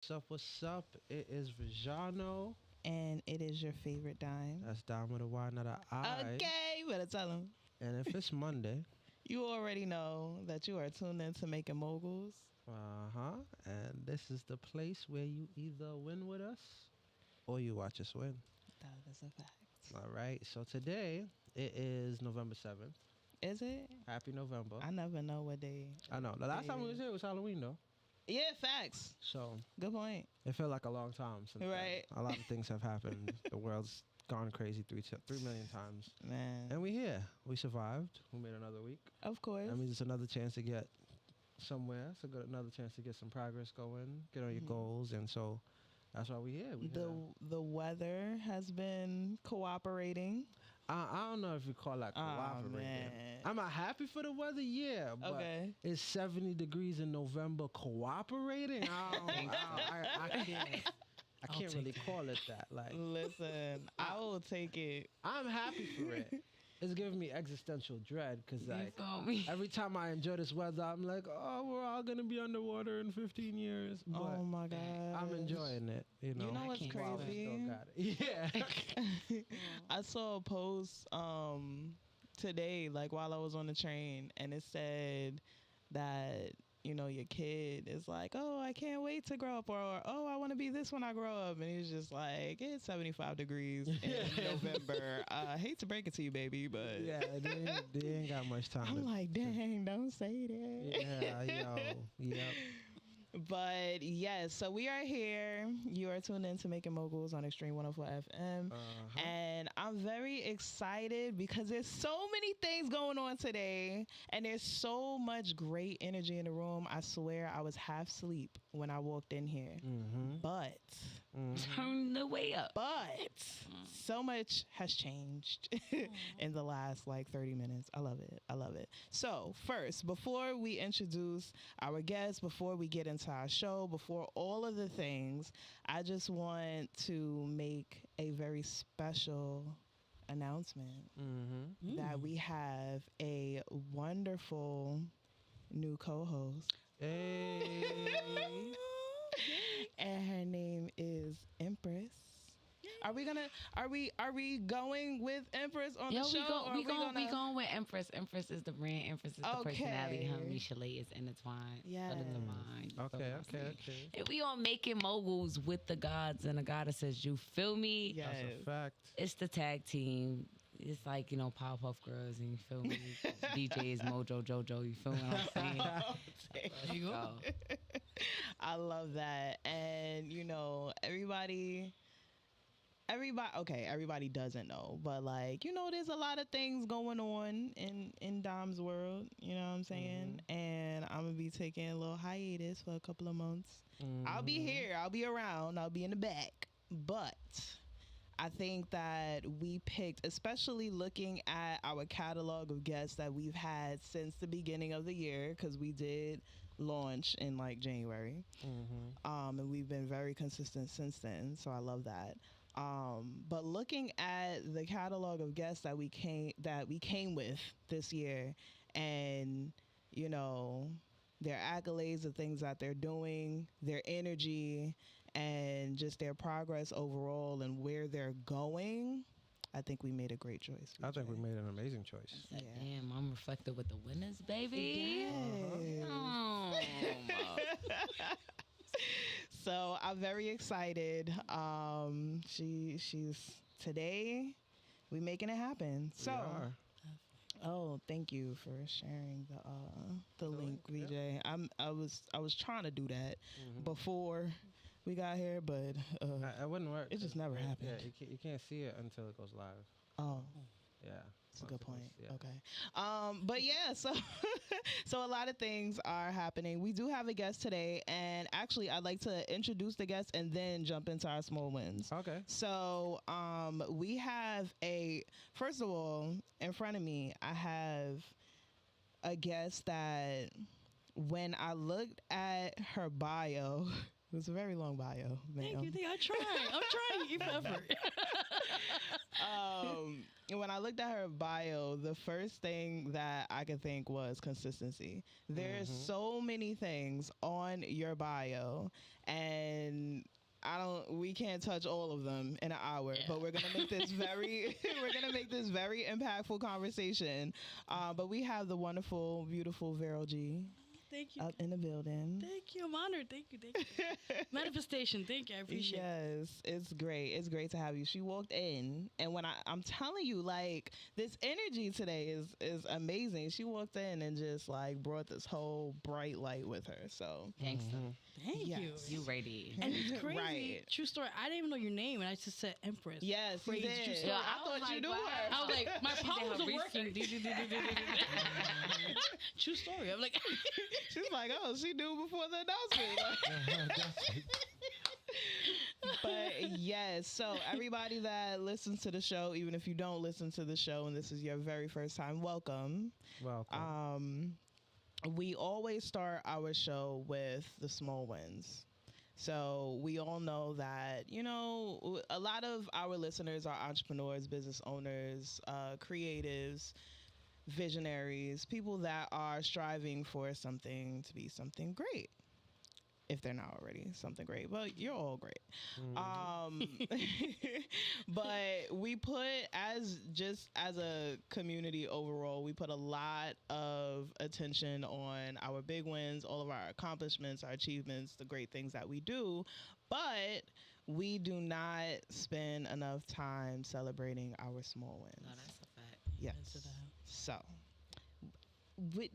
What's up? What's up? It is Rajano. And it is your favorite dime. That's Dime with a Y, not a I. Okay, better tell him. And if it's Monday, You already know that you are tuned in to Making Moguls. and this is the place where you either win with us or you watch us win. That is a fact. All right. So today it is November 7th. Is it? Happy November. I never know what day. I know. The last time we was here was Halloween though. Yeah, facts. So Good point. it felt like a long time since Right. then. A lot of things have happened. The world's gone crazy 3 million times. Man. And we here. We survived. We made another week. Of course. That means it's another chance to get somewhere. It's another chance to get some progress going, get on your goals. And so that's why we're here. The weather has been cooperating. I don't know if you call that cooperating. Man. I'm not happy for the weather, yeah. But Okay. it's 70 degrees in November cooperating? I can't really call it that. Like, Listen, I will take it. I'm happy for it. It's giving me existential dread because like every time I enjoy this weather, I'm like, oh, we're all gonna be underwater in 15 years. But Oh my God. I'm enjoying it. You know what's While we crazy? still got it. Yeah. I saw a post today, like while I was on the train, and it said that your kid is like, oh, I can't wait to grow up, or oh, I want to be this when I grow up, and he's just like, it's 75 degrees in November. I hate to break it to you, baby, but Yeah, they ain't got much time. I'm like, dang, don't say that. Yeah, yep. But yes, so we are here. You are tuned in to Making Moguls on Xtreme 104 FM. And I'm very excited because there's so many things going on today. And there's so much great energy in the room. I swear I was half asleep when I walked in here. But Turn the way up. so much has changed in the last 30 minutes. I love it. So first, before we introduce our guests, before we get into our show, before all of the things, I just want to make a very special announcement that we have a wonderful new co-host. Hey. And her name is Empress. Are we going with Empress on the show? We going with Empress. Empress is the brand. Empress is the personality. Her Chalet is intertwined. Yes. For the divine. Okay. And we all making moguls with the gods and the goddesses. You feel me? Yes. That's a fact. It's the tag team. It's like, Powerpuff Girls, and you feel me? DJ is Mojo Jojo, you feel what I'm saying? There you go. I love that. And, everybody doesn't know, but there's a lot of things going on in Dom's world, you know what I'm saying? And I'm going to be taking a little hiatus for a couple of months. I'll be here. I'll be around. I'll be in the back. But I think that we picked, especially looking at our catalog of guests that we've had since the beginning of the year, because we did launch in January. And we've been very consistent since then. So I love that. But looking at the catalog of guests that we came with this year, and their accolades, the things that they're doing, their energy, and just their progress overall and where they're going, I think we made a great choice. I think we made an amazing choice. Yeah. Damn, I'm reflected with the winners, baby. So I'm very excited. She's today we making it happen. So We are. oh, thank you for sharing the link, VJ. I was trying to do that before we got here, but It wouldn't work. it just never happened. Yeah, you can't see it until it goes live. Oh, Yeah. that's a good point. Yeah. Okay. But yeah, so so a lot of things are happening. We do have a guest today, and actually I'd like to introduce the guest and then jump into our small wins. Okay. So we have first of all, in front of me, I have a guest that when I looked at her bio, it was a very long bio, ma'am. I'm trying. Keep effort. When I looked at her bio, the first thing that I could think was consistency. There's so many things on your bio, and we can't touch all of them in an hour, but we're gonna make this very impactful conversation. But we have the wonderful, beautiful Vero G. Thank you. Up in the building. Thank you. I'm honored. Thank you. Manifestation. Thank you. I appreciate it. Yes, it's great. It's great to have you. She walked in, and when I'm telling you, like, this energy today is amazing. She walked in and just, like, brought this whole bright light with her. So thanks. Thank you. You ready? And it's crazy. Right. True story. I didn't even know your name, and I just said Empress. Yes, crazy. you did. True story. Yeah, I thought you knew her. I was like, my palms are working. True story. I'm like, she's like, oh, she knew before the announcement. But yes, so everybody that listens to the show, even if you don't listen to the show and this is your very first time, welcome. We always start our show with the small wins. So we all know that, you know, a lot of our listeners are entrepreneurs, business owners, creatives, visionaries, people that are striving for something to be something great. If they're not already something great, but you're all great. But we put, as a community overall, we put a lot of attention on our big wins, all of our accomplishments, our achievements, the great things that we do, but we do not spend enough time celebrating our small wins. No, that's a fact. Yes. So, we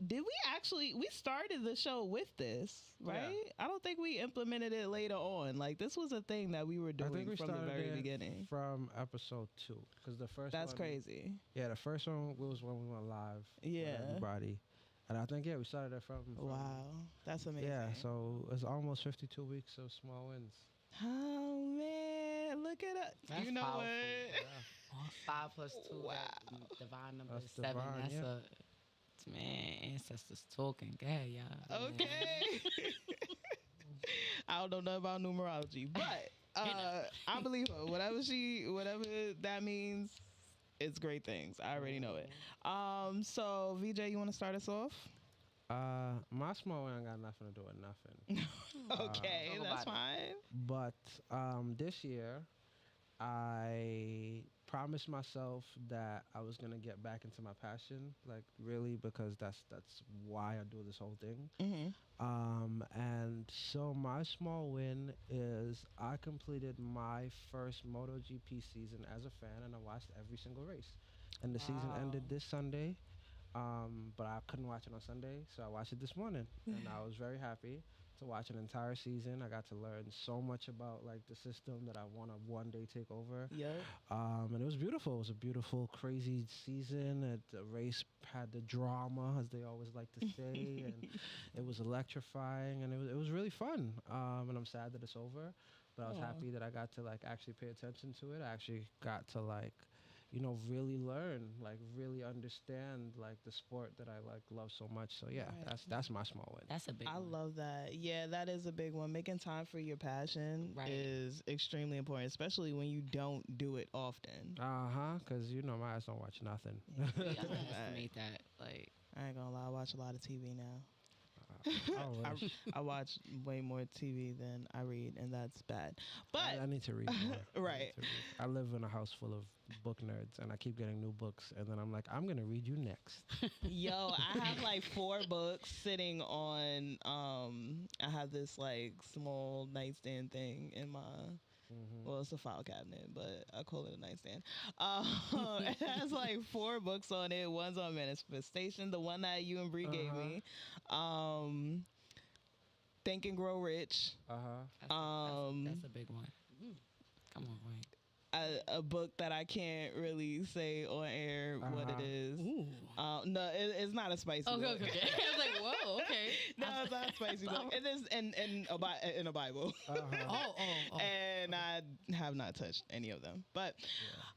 started the show with this, right? Yeah. I don't think we implemented it later on. Like, this was a thing that we were doing from the very beginning. From episode 2, because the first That's one, crazy. Yeah, the first one was when we went live. Yeah. With everybody. And I think, we started it from wow, that's amazing. Yeah, so it's almost 52 weeks of small wins. Oh, man, look at it. That's you know powerful. what? Yeah. 5 plus 2, wow. Divine number That's 7. divine, That's yeah. Man, ancestors talking. Go ahead, y'all. Okay. I don't know nothing about numerology, but I believe her. Whatever that means, it's great things. I already know it. So VJ, you want to start us off? My small win got nothing to do with nothing. Okay, that's fine. But this year, I promised myself that I was gonna get back into my passion, like really, because that's why I do this whole thing. And so my small win is I completed my first MotoGP season as a fan, and I watched every single race. And the season ended this Sunday, but I couldn't watch it on Sunday, so I watched it this morning, and I was very happy to watch an entire season. I got to learn so much about like the system that I want to one day take over. Yeah. And it was beautiful. It was a beautiful, crazy season. The race had the drama, as they always like to say, and it was electrifying, and it was really fun. And I'm sad that it's over, but I was happy that I got to like actually pay attention to it. I actually got to like, you know, really learn, like really understand like the sport that I like love so much. So yeah, that's my small win. That's a big one. I love that. Yeah, that is a big one. Making time for your passion is extremely important, especially when you don't do it often. Because you know my eyes don't watch nothing. Yeah, I estimate that. Like, I ain't gonna lie, I watch a lot of TV now. I I watch way more TV than I read, and that's bad. But I need to read more. Right. I live in a house full of book nerds, and I keep getting new books, and then I'm like, I'm gonna read you next. Yo, I have like 4 books sitting on. I have this like small nightstand thing in my. Well, it's a file cabinet, but I call it a nightstand. It has like 4 books on it. One's on manifestation, the one that you and Bree gave me. Think and Grow Rich. that's a big one. Come on, Wayne. A book that I can't really say on air what it is. No, it's not a spicy book. Okay. I was like, whoa, okay. No, it's not a spicy book. It is in a Bible. And I have not touched any of them. But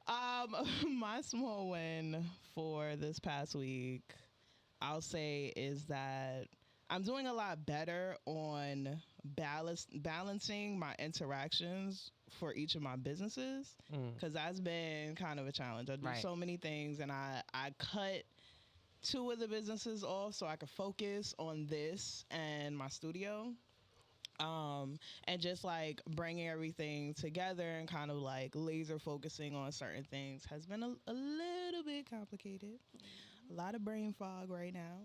my small win for this past week, I'll say, is that I'm doing a lot better on balancing my interactions for each of my businesses, because that's been kind of a challenge. I do so many things, and I cut 2 of the businesses off so I could focus on this and my studio. And just like bringing everything together and kind of like laser focusing on certain things has been a little bit complicated. A lot of brain fog right now.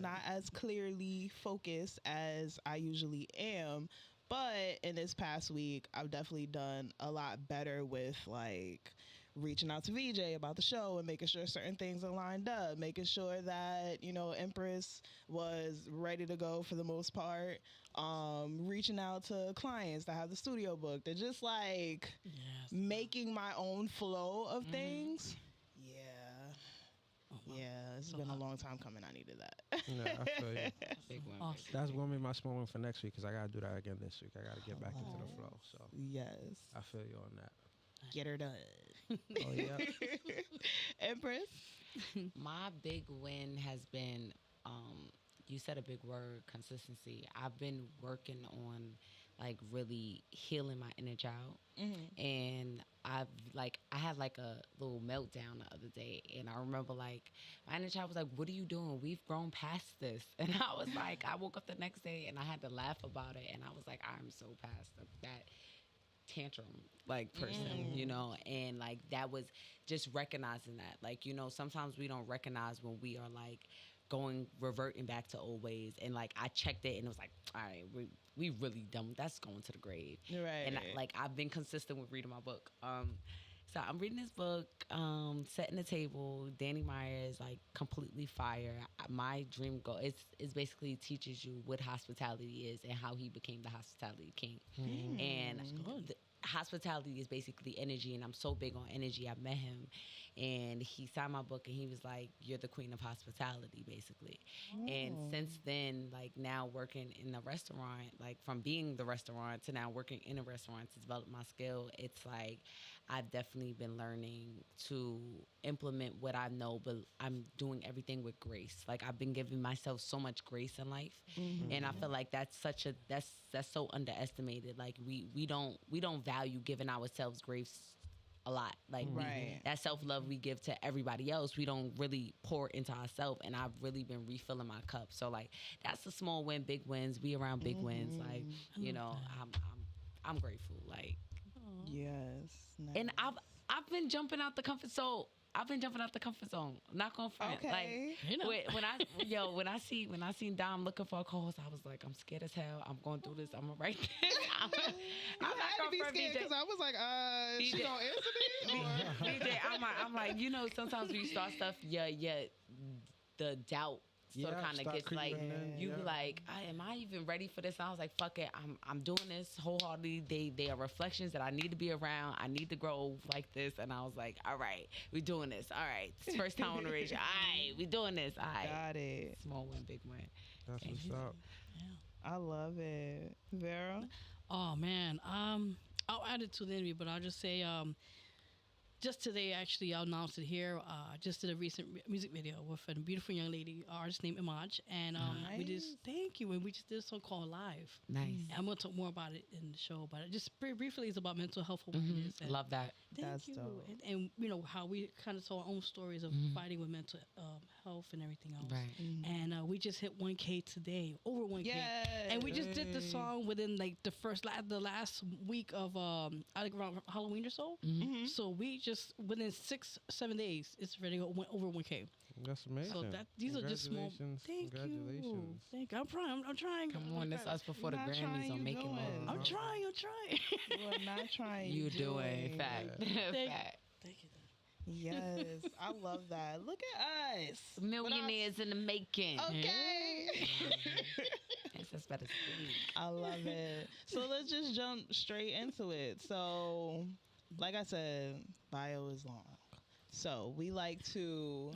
Not as clearly focused as I usually am. But in this past week, I've definitely done a lot better with like reaching out to VJ about the show and making sure certain things are lined up, making sure that, you know, Empress was ready to go for the most part, reaching out to clients that have the studio booked, and just like making my own flow of things. Yeah, it's been a long time coming. I needed that. Yeah, I feel you. Big one. Awesome. That's going to be my small one for next week because I got to do that again this week. I got to get back into the flow. So Yes. I feel you on that. Get her done. Oh, yeah. Empress? My big win has been, you said a big word, consistency. I've been working on like really healing my inner child. And I had like a little meltdown the other day, and I remember like my inner child was like, "What are you doing? We've grown past this." And I was like, I woke up the next day and I had to laugh about it, and I was like, I'm so past that tantrum like person, you know. And like that was just recognizing that, like, you know, sometimes we don't recognize when we are like reverting back to old ways. And like I checked it and it was like, all right, we really done, that's going to the grave. Right. And I've been consistent with reading my book. So I'm reading this book, Setting the Table. Danny Meyer is like completely fire. My dream goal is basically teaches you what hospitality is and how he became the hospitality king. And hospitality is basically energy, and I'm so big on energy. I met him and he signed my book and he was like, "You're the queen of hospitality," basically. And since then, like now working in the restaurant, like from being the restaurant to now working in a restaurant to develop my skill, it's like I've definitely been learning to implement what I know, but I'm doing everything with grace. Like I've been giving myself so much grace in life, and I feel like that's so underestimated. Like we don't value giving ourselves grace a lot. Like that self-love we give to everybody else, we don't really pour into ourselves. And I've really been refilling my cup. So like that's a small win. Big wins, be around big wins. Like, you know, I'm grateful. Like, yes. Nice. and I've been jumping out the comfort zone. Not gonna front. Okay. Like, You know. when I seen Dom looking for a co-host, I was like, I'm scared as hell. I'm gonna do this. I'm gonna write this. I'm not to be gonna front, scared BJ. because I was like, she BJ. gonna answer me? Or? BJ, I'm like, you know, sometimes when you start stuff, the doubt sort of kind of gets like, you be like, am I even ready for this? And I was like, fuck it, I'm doing this wholeheartedly. They are reflections that I need to be around. I need to grow like this. And I was like, all right, we doing this. All right, it's first time on the radio. All right, we doing this. All right. Got it. Small win, big win. That's what's up. I love it. Vera? Oh man, I'll add it to the interview, but I'll just say, just today, actually, I'll announce it here. Just did a recent music video with a beautiful young lady, artist named Imaj, and we just thank you, and we just did a song called Live. Nice. And I'm gonna talk more about it in the show, but just very briefly, it's about mental health awareness. And Love that. thank That's you, dope. and you know how we kind of saw our own stories of fighting with mental health and everything else. Right. And we just hit 1K today, over 1K. Yes. And we just did the song within like the last week of I think around Halloween or so. So we just within 6-7 days, it's already went over 1K. That's amazing. So these are just small. Thank you. Congratulations. Thank you. I'm trying. Come on, this us before the Not Grammys trying, on you making doing. moves. I'm trying. You are not trying. You doing fact. Thank, Fact. thank you. Yes. I love that. Look at us. Millionaires in the making. Okay. That's better speak. I love it. So let's just jump straight into it. So, like I said, bio is long. So we like to,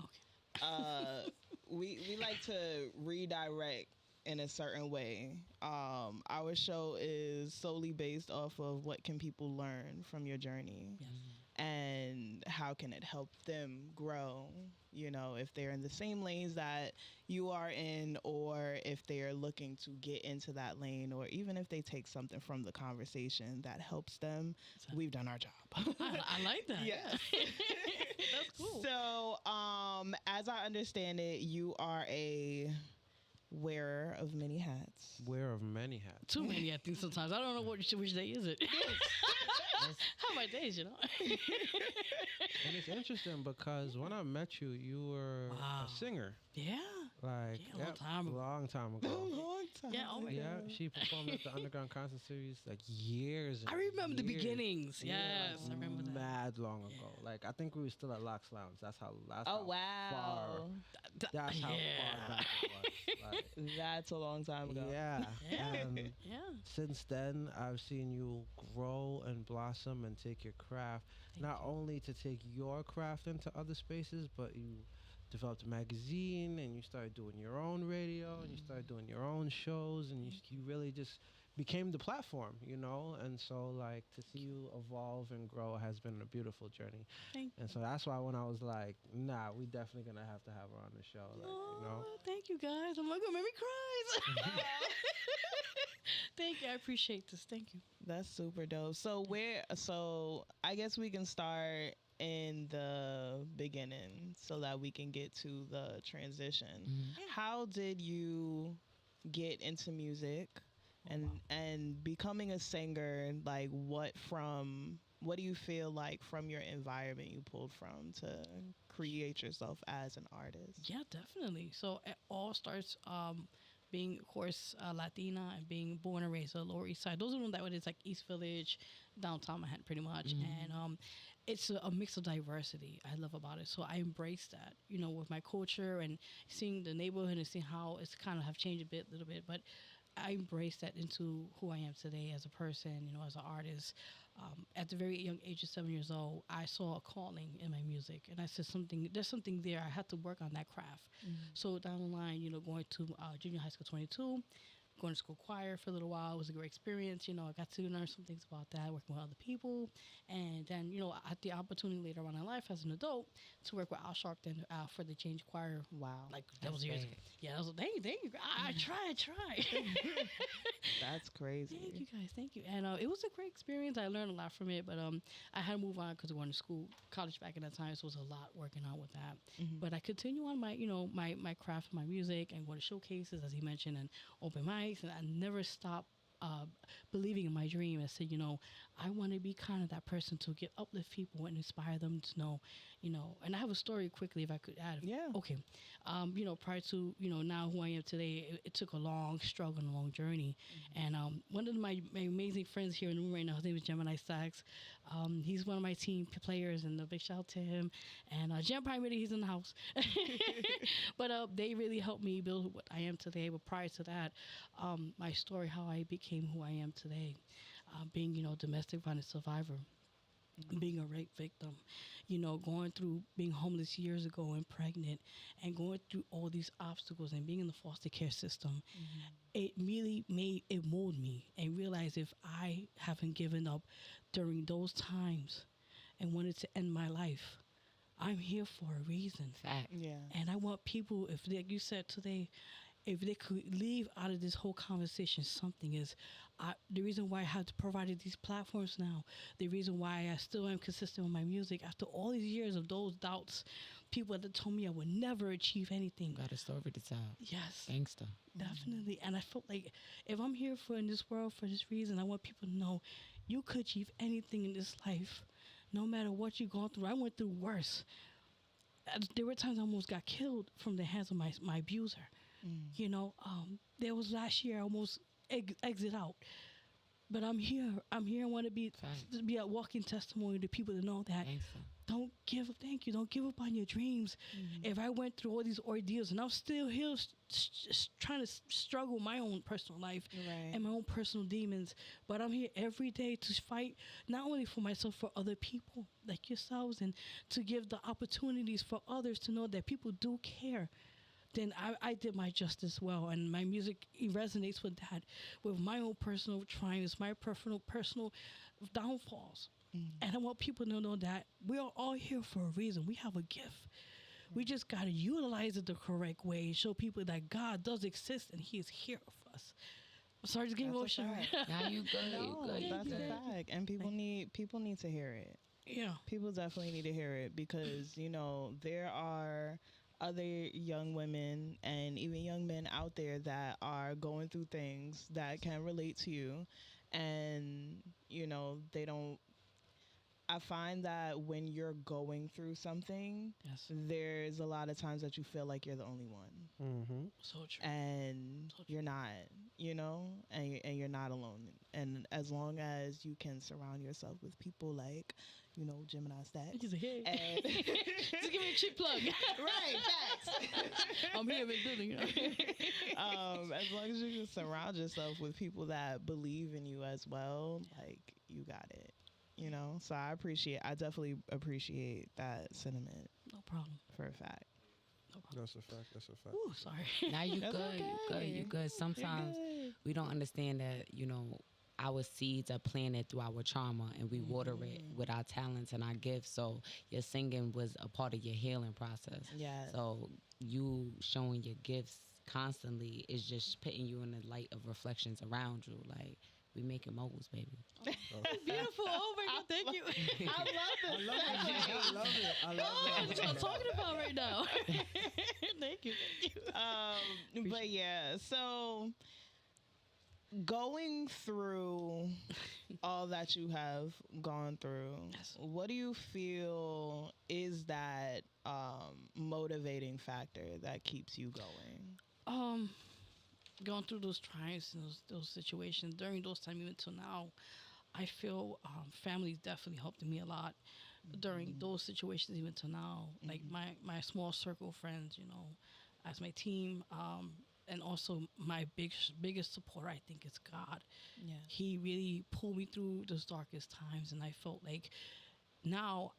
we like to redirect in a certain way. Our show is solely based off of what can people learn from your journey. Yes. and how can it help them grow, if they're in the same lanes that you are in, or if they're looking to get into that lane, or even if they take something from the conversation that helps them. We've done our job. I like that. Yes. That's cool. So, as I understand it, you are a wearer of many hats. Wearer of many hats. Too many, I think, sometimes. I don't know which day is it. How about days, And it's interesting because when I met you, you were Wow. a singer. Yeah. Like, Yeah, a long time ago. long time A ago. long time. Yeah, oh my Yeah, ago. she performed at the Underground Concert Series like years. I and remember the years. beginnings. Yeah, Yes, like, I remember that. Mad long Yeah. ago. Like, I think we were still at Locks Lounge. That's how. Oh, wow. That's how Yeah. far back it was. Like, That's a long time ago. yeah. Yeah. And Yeah. since then, I've seen you grow and blossom and take your craft, Thank not you. only to take your craft into other spaces, but you developed a magazine and you started doing your own radio and you started doing your own shows and you really just became the platform, and so like to see you evolve and grow has been a beautiful journey. Thank you. And so that's why when I was like, nah, we definitely gonna have to have her on the show, like, Thank you, guys. Oh my God, make me cry. Thank you. I appreciate this. Thank you. That's super dope. So I guess we can start in the beginning so that we can get to the transition. Mhm. How did you get into music and becoming a singer? Like what do you feel like from your environment you pulled from to create yourself as an artist? Yeah, definitely. So it all starts being, of course, Latina and being born and raised on the Lower East Side. Those are the ones that it's like East Village, downtown Manhattan, pretty much. And it's a mix of diversity I love about it. So I embrace that, with my culture and seeing the neighborhood and seeing how it's kind of have changed a little bit. But I embrace that into who I am today as a person, as an artist. At the very young age of 7 years old, I saw a calling in my music, and I said there's something there. I had to work on that craft. So down the line, going to junior high school 22, going to school choir for a little while. It was a great experience. I got to learn some things about that, working with other people. And then, I had the opportunity later on in life as an adult to work with Al Sharpton for the Change Choir. Wow. Like, that was years ago. Yeah, that was, thank you. I tried. That's crazy. Thank you guys. Thank you. And it was a great experience. I learned a lot from it, but I had to move on because I went to college back in that time, so it was a lot working on with that. But I continue on my, my craft, my music, and going to showcases, as he mentioned, and open mics, and I never stopped believing in my dream. I said, I want to be kind of that person to uplift people and inspire them to know, and I have a story quickly if I could add. Yeah. Okay. Prior to, now who I am today, it took a long struggle and a long journey. And one of my amazing friends here in the room right now, his name is Gemini Sachs. He's one of my team players, and a big shout out to him. And Gem Primary, he's in the house. But they really helped me build what I am today. But prior to that, my story, how I became who I am today, being, domestic violence survivor, being a rape victim, going through being homeless years ago and pregnant, and going through all these obstacles and being in the foster care system. It really mold me and realize if I haven't given up during those times and wanted to end my life, I'm here for a reason. Fact. Yeah. And I want people, if like you said today, if they could leave out of this whole conversation something is the reason why I have provided these platforms now, the reason why I still am consistent with my music after all these years of those doubts, people that told me I would never achieve anything. Got a story to tell. Yes, Gangsta. definitely. And I felt like if I'm here in this world for this reason, I want people to know you could achieve anything in this life, no matter what you've gone through. I went through worse. There were times I almost got killed from the hands of my abuser. There was last year I almost exit out. But I'm here. I want to be a walking testimony to people to know that Gangsta. don't give up. Thank you. Don't give up on your dreams. If I went through all these ordeals and I'm still here trying to struggle my own personal life and my own personal demons, but I'm here every day to fight not only for myself, for other people like yourselves, and to give the opportunities for others to know that people do care. then I did my justice well, and my music it resonates with that, with my own personal triumphs, my personal downfalls. And I want people to know that we are all here for a reason. We have a gift. We just got to utilize it the correct way and show people that God does exist and He is here for us. I'm sorry to get emotional. Now you good. No, You good. that's a fact, and people need to hear it. Yeah. People definitely need to hear it because there are other young women and even young men out there that are going through things that can relate to you, and they don't. I find that when you're going through something, Yes. there's a lot of times that you feel like you're the only one. Mm-hmm. So true. And you're not, and you're not alone. And as long as you can surround yourself with people like, Gemini Stacks. He's a hit. And Just give me a cheap plug. right, facts. I'm here in building. As long as you can surround yourself with people that believe in you as well, like you got it. So I definitely appreciate that sentiment No problem. for a fact. No problem. That's a fact. Ooh, sorry. Now you That's good. You good. okay. You good. Sometimes we don't understand that, our seeds are planted through our trauma and we water it with our talents and our gifts. So your singing was a part of your healing process. Yeah. So you showing your gifts constantly is just putting you in the light of reflections around you. Like, we making moguls, baby. Beautiful. Oh my God, thank you. I love it. I love it. Oh, that's what I'm talking about right now. Thank you. But yeah, so going through all that you have gone through, Yes. what do you feel is that motivating factor that keeps you going? Going through those trials and those situations during those times, even till now, I feel family definitely helped me a lot during those situations, even till now. Like my small circle of friends, as my team, and also my biggest support, I think, is God. Yeah. He really pulled me through those darkest times, and I felt like now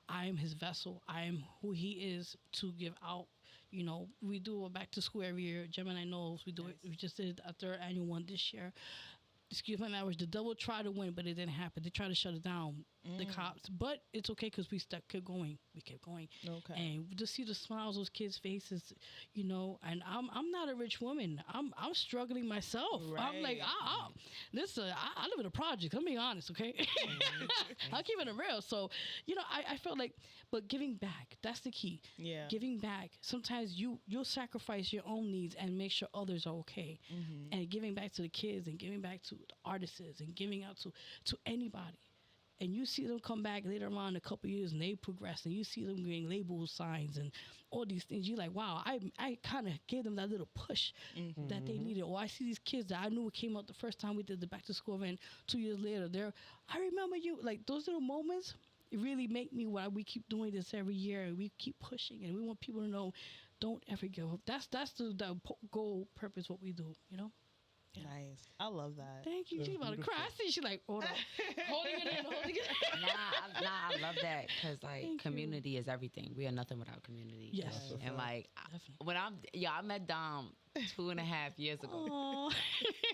I'm His vessel. I'm who He is to give out. We do a back to school every year. Gemini knows we do it. We just did a third annual one this year. Excuse my language. The devil tried to win, but it didn't happen. They tried to shut it down, the cops. But it's okay because we kept going. We kept going. Okay. And to see the smiles on those kids' faces, and I'm not a rich woman. I'm struggling myself. I'm Right. like, listen, I live in a project. I'm being honest, okay? I'll keep it real. So, I felt like, but giving back, that's the key. Yeah. Giving back. Sometimes you'll sacrifice your own needs and make sure others are okay. And giving back to the kids and giving back to the artists and giving out to anybody. And you see them come back later on in a couple of years and they progress, and you see them getting label signs and all these things. You're like, wow, I kind of gave them that little push that they needed. Or I see these kids that I knew came out the first time we did the back to school event. 2 years later, I remember you. Like, those little moments, it really make me why we keep doing this every year, and we keep pushing, and we want people to know, don't ever give up. That's the goal, purpose, what we do, Yeah. Nice. I love that. Thank you. She's about to cry. I see she's like, hold on. holding it in. I love that because Thank you. community is everything. We are nothing without community. Yes. And Definitely. when I met Dom 2.5 years ago, Aw.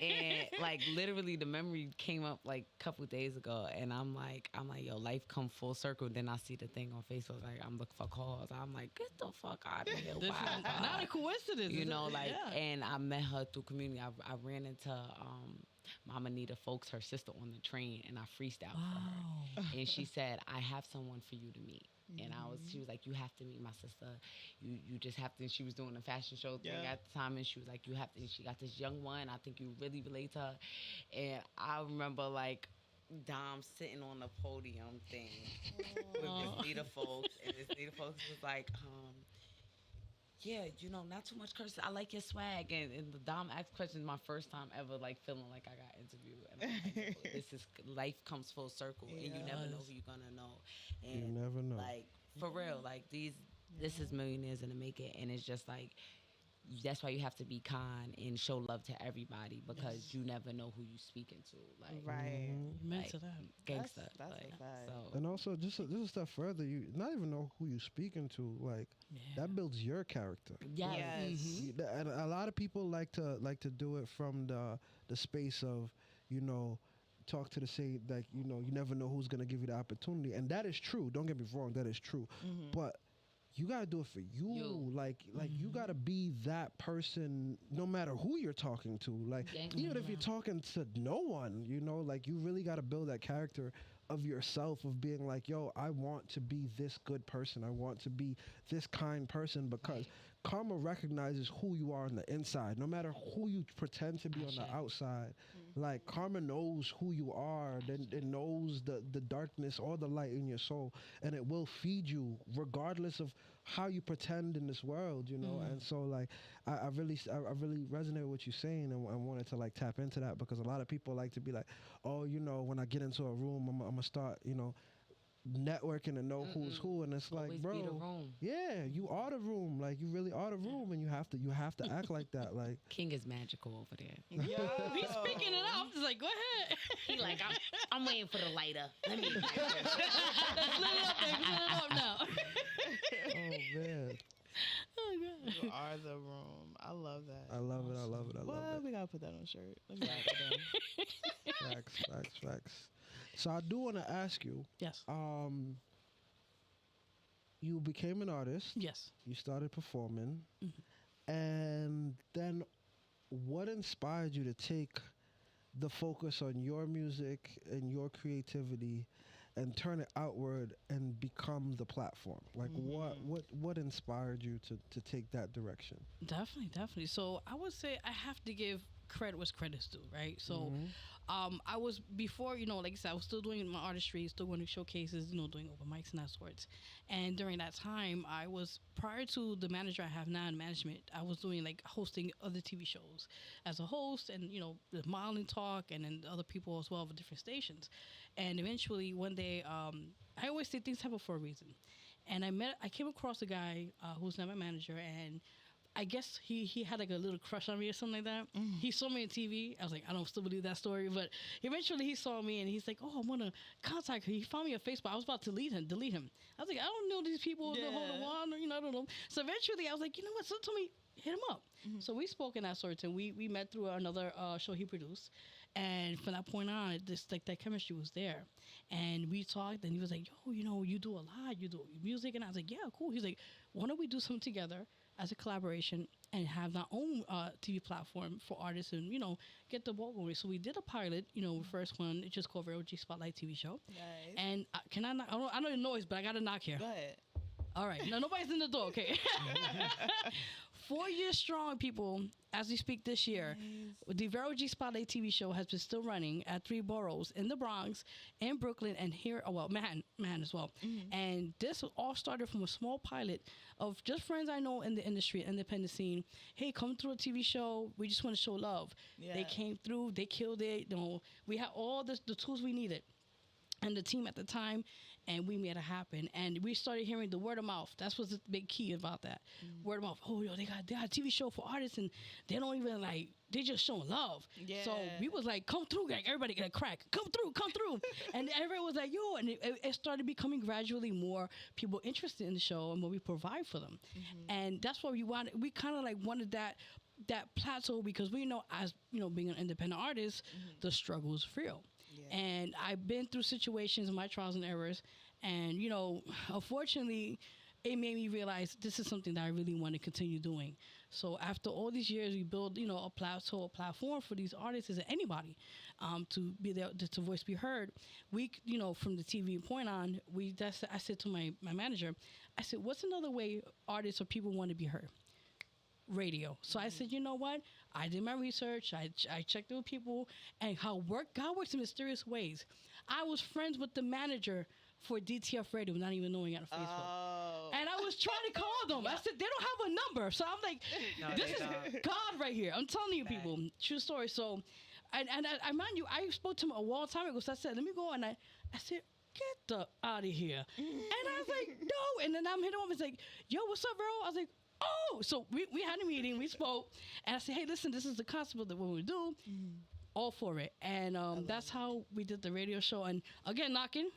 and literally the memory came up a couple days ago, and I'm like, yo, life come full circle. Then I see the thing on Facebook, I'm looking for calls. I'm like, get the fuck out of here. This is Wow. not a coincidence. Yeah. And I met her through community. I ran into Mama Nita Folks, her sister, on the train, and I freestyled for her. Wow. And she said, I have someone for you to meet. And she was like, you have to meet my sister. You just have to. And she was doing a fashion show thing at the time, and she was like, you have to. And she got this young one. I think you really relate to her. And I remember Dom sitting on the podium thing with this Nita Folks, and this Nita Folks was like, yeah, not too much curses. I like your swag. And the Dom asked questions my first time ever, feeling like I got interviewed. And I'm like, this is, life comes full circle, and you never know who you're going to know. And You never know. For real, this is millionaires in the making, and it's just that's why you have to be kind and show love to everybody, because you never know who you speaking to. Right. You meant to that. gangster. That's like, a fact. so And also, just a step further, you not even know who you speaking to. Like that builds your character. yes. And a lot of people like to do it from the space of, you know, talk to the say like, you know, you never know who's gonna give you the opportunity, and that is true. Don't get me wrong, that is true. But you gotta do it for you. Like you gotta be that person, no matter who you're talking to. Like even if you're talking to no one, you know, like you really gotta build that character of yourself of being like, yo, I want to be this good person. I want to be this kind person, because karma recognizes who you are on the inside, no matter who you pretend to be on the outside. Like karma knows who you are, then it knows the darkness or the light in your soul, and it will feed you regardless of how you pretend in this world, you know. And so like I really resonate with what you're saying, and I wanted to like tap into that, because a lot of people like to be like, oh, you know, when I get into a room, I'm gonna start, you know, networking and know who's who, and it's Always like, bro, be the room. yeah, you are the room. Like you really are the room, and you have to act like that. Like King is magical over there. Yo. He's speaking it up. He's like, go ahead. He like, I'm waiting for the lighter. Let me. Let's lit it up, baby. Lit it up now. oh man, Oh, God. You are the room. I love that. I love it. I love it. I love What? it. We gotta put that on a shirt. Let me write it down. Facts. So I do want to ask you. Yes. You became an artist. Yes. You started performing, and then what inspired you to take the focus on your music and your creativity and turn it outward and become the platform? Like what inspired you to take that direction? Definitely. So I would say I have to give credit what's credit's due, right? So I was, before, you know, like I said, I was still doing my artistry, still going to showcases, you know, doing open mics and that sorts. And during that time, I was, prior to the manager I have now in management, I was doing like hosting other TV shows as a host, and, you know, the modeling talk, and then other people as well with different stations. And eventually one day, I always say things happen for a reason. And I came across a guy who's now my manager, and I guess he had like a little crush on me or something like that. He saw me on TV. I was like, I don't still believe that story, but eventually he saw me and he's like, oh, I want to contact her. He found me on Facebook. I was about to delete him. I was like, I don't know these people. Yeah. Hold on, or, you know, I don't know. So eventually I was like, you know what? Someone told me, hit him up. So we spoke in that sort, and we met through another show he produced. And from that point on, this like that chemistry was there. And we talked, and he was like, yo, you know, you do a lot. You do music. And I was like, yeah, cool. He's like, why don't we do something together as a collaboration and have our own TV platform for artists, and, you know, get the ball going. So we did a pilot, you know, first one, it's just called ROG Spotlight TV Show. Nice. And can I knock? I know the noise, but I got to knock here. Go ahead. All right. No, nobody's in the door, okay? 4 years strong, people, as we speak this year. Nice. The Vero G Spotlight TV show has been still running at 3 boroughs, in the Bronx, in Brooklyn, and here, Manhattan as well. And this all started from a small pilot of just friends I know in the industry, independent scene. Hey, come through a TV show. We just want to show love. Yeah. They came through. They killed it. You know, we had all the tools we needed, and the team at the time, and we made it happen. And we started hearing the word of mouth. That's what's the big key about that. Word of mouth. Oh, yo, they got a TV show for artists, and they don't even like, they just showing love. Yeah. So we was like, come through, like everybody get a crack. Come through. And everyone was like, yo, and it started becoming gradually more people interested in the show and what we provide for them. And that's what we kind of like wanted that plateau, because we know, as you know, being an independent artist, the struggle is real. Yeah. And I've been through situations, my trials and errors, and, you know, unfortunately, it made me realize this is something that I really want to continue doing. So after all these years, we build, you know, a platform for these artists and anybody to be there, to voice be heard. We, you know, from the TV point on, I said to my manager, I said, what's another way artists or people want to be heard? Radio. So I said, you know what? I did my research. I checked with people and how God works in mysterious ways. I was friends with the manager for DTF Radio, not even knowing it on Facebook. Oh. And I was trying to call them. I said, they don't have a number. So I'm like, this is God right here. I'm telling you, people. True story. So, and I mind you, I spoke to him a long time ago. So I said, let me go. And I said, get out of here. And I was like, no. And then I'm hitting him. He's like, yo, what's up, bro? I was like, oh. So we had a meeting. We spoke. And I said, hey, listen, this is the concept of what we do. all for it. And that's how we did the radio show. And again, knocking.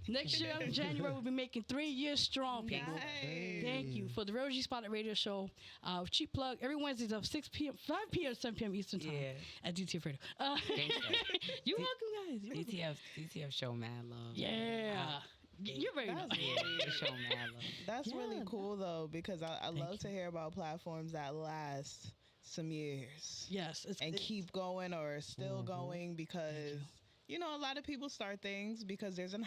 Next year, January, we'll be making 3 years strong, people. Nice. Thank you for the Real G Spotlight Radio Show. Cheap plug every Wednesday at 6 p.m., 5 p.m., 7 p.m. Eastern Time at DTF Radio. You're welcome, guys. DTF show mad love. Yeah. You're very nice. Yeah, show mad love. That's really cool, though, because I love to hear about platforms that last some years. Yes. And keep going or still going because... You know, a lot of people start things because there's a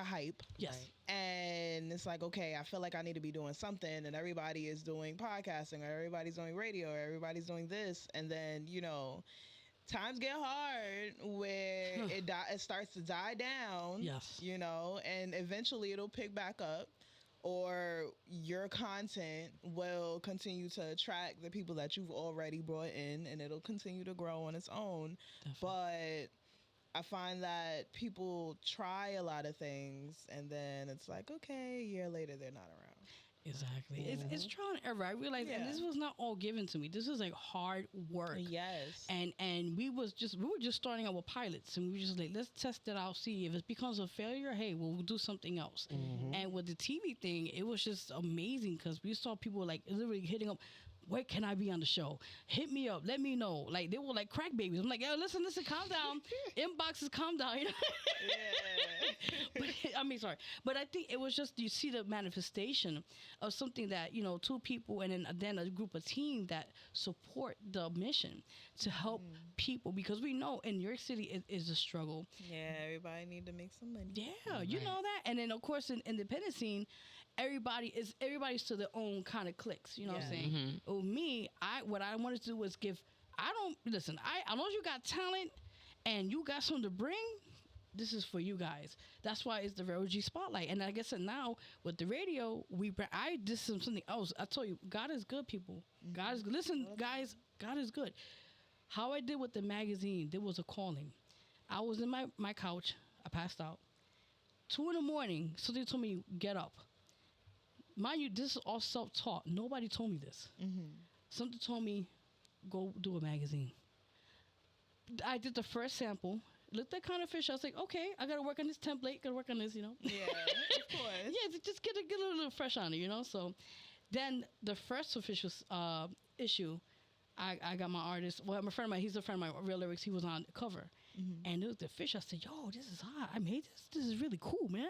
hype. Yes. And it's like, okay, I feel like I need to be doing something, and everybody is doing podcasting, or everybody's doing radio, or everybody's doing this, and then, you know, times get hard where it starts to die down. Yes. You know, and eventually it'll pick back up, or your content will continue to attract the people that you've already brought in, and it'll continue to grow on its own. Definitely. But I find that people try a lot of things, and then it's like, okay, a year later, they're not around. Exactly. It's trial and error. I realized, and this was not all given to me. This was like hard work. Yes. And we were just starting out with pilots, and we were just like, let's test it out, see if it becomes a failure. Hey, we'll do something else. And with the TV thing, it was just amazing because we saw people like literally hitting up. Where can I be on the show? Hit me up. Let me know. Like, they were like crack babies. I'm like, yo, listen, calm down. Inboxes, calm down. You know? Yeah. But I think it was just, you see the manifestation of something that, you know, two people and then a group of team that support the mission to help people. Because we know in New York City it is a struggle. Yeah, everybody need to make some money. Yeah, you know that. And then, of course, in independent scene, everybody's to their own kind of cliques. You know what I'm saying? Me, what I wanted to do was as long as you got talent and you got something to bring, this is for you guys. That's why it's the Real G Spotlight. And like I said, now with the radio, this is something else. I told you, God is good, people. God is good. Listen, guys, God is good. How I did with the magazine, there was a calling. I was in my couch. I passed out. 2 a.m, something told me, get up. Mind you, this is all self-taught. Nobody told me this. Something told me, go do a magazine. I did the first sample. Looked like kind of fish. I was like, okay, I got to work on this template. Got to work on this, you know. Yeah, of course. Yeah, just get a little fresh on it, you know. So then the first official issue, I got my artist. Well, my friend of mine, he's a friend of mine, Real Lyrics. He was on the cover. And it was the fish. I said, yo, this is hot. I made this. This is really cool, man.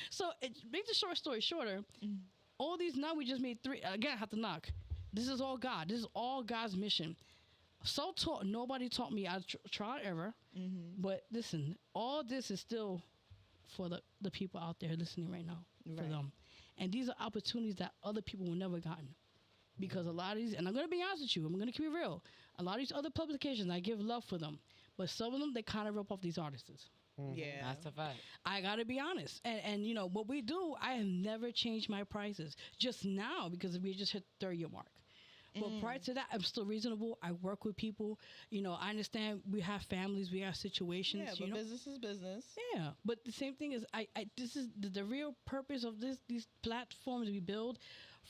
So make the short story shorter. All these, now we just made 3. Again, I have to knock. This is all God. This is all God's mission. So taught, nobody taught me. I tried ever. But listen, all this is still for the people out there listening right now. For them. And these are opportunities that other people will never gotten. Because a lot of these, and I'm going to be honest with you, I'm going to keep it real. A lot of these other publications, I give love for them. But some of them, they kind of rip off these artists. Yeah, that's a fact. I gotta be honest, and you know what we do. I have never changed my prices. Just now because we just hit the 3-year mark. But prior to that, I'm still reasonable. I work with people. You know, I understand we have families, we have situations. Yeah, but business is business. Yeah, but the same thing is, this is the real purpose of these platforms we build,